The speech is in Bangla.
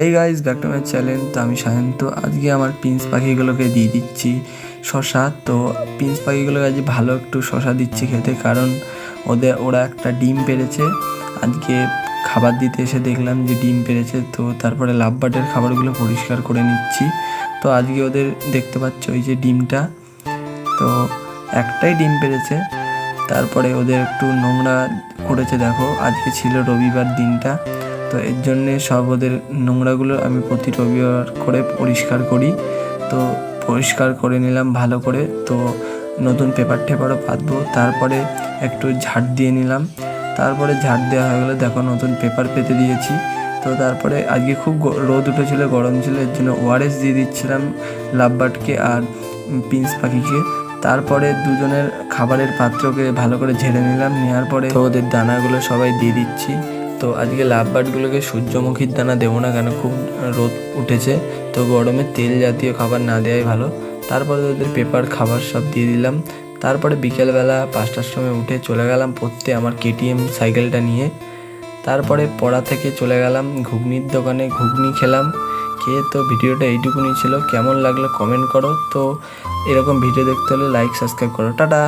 এই guys back to my channel. তো আমি সায়ন্ত। আজকে আমার পিন্স পাখিগুলোকে দিয়ে দিচ্ছি শশা। তো পিন্স পাখিগুলোকে আজ ভালো একটু শশা দিচ্ছি খেতে, কারণ ওরা একটা ডিম পেড়েছে। আজকে খাবার দিতে এসে দেখলাম যে ডিম পেড়েছে, তো তারপরে লাভ বার্ডের খাবারগুলো পরিষ্কার করে নিচ্ছি। তো আজকে ওদের দেখতে পাচ্ছ ওই যে ডিমটা, তো একটাই ডিম পেড়েছে। তারপরে ওদের একটু নোংরা করেছে, দেখো আজকে ছিল রবিবার দিনটা, তো এর জন্যে সব ওদের নোংরাগুলো আমি প্রতি রবিবার করে পরিষ্কার করি। তো পরিষ্কার করে নিলাম ভালো করে। তো নতুন পেপার টেপারও পাতবো, তারপরে একটু ঝাড় দিয়ে নিলাম। তারপরে ঝাড় দেওয়া হয়ে গেলে দেখো নতুন পেপার পেতে দিয়েছি। তো তারপরে আজকে খুব রোদ উঠেছিল, গরম ছিল, এর জন্য ওআরএস দিয়ে দিচ্ছিলাম লাভবার্ডকে আর পিন্স পাখিকে। তারপরে দুজনের খাবারের পাত্রকে ভালো করে ঝেড়ে নিলাম, নেওয়ার পরে তো ওদের দানাগুলো সবাই দিয়ে দিচ্ছি। তো আজকে লাভ বার্ডগুলোকে সূর্যমুখীর দানা দেবো না, কেন খুব রোদ উঠেছে, তো গরমে তেল জাতীয় খাবার না দেওয়াই ভালো। তারপরে ওদের পেপার খাবার সব দিয়ে দিলাম। তারপরে বিকেলবেলা 5টার সময় উঠে চলে গেলাম পড়তে আমার কেটিএম সাইকেলটা নিয়ে। তারপরে পড়া থেকে চলে গেলাম ঘুগনির দোকানে, ঘুগনি খেলাম। খেয়ে তো ভিডিওটা এইটুকুনি ছিল। কেমন লাগলো কমেন্ট করো। তো এরকম ভিডিও দেখতে হলে লাইক সাবস্ক্রাইব করো। টাটা।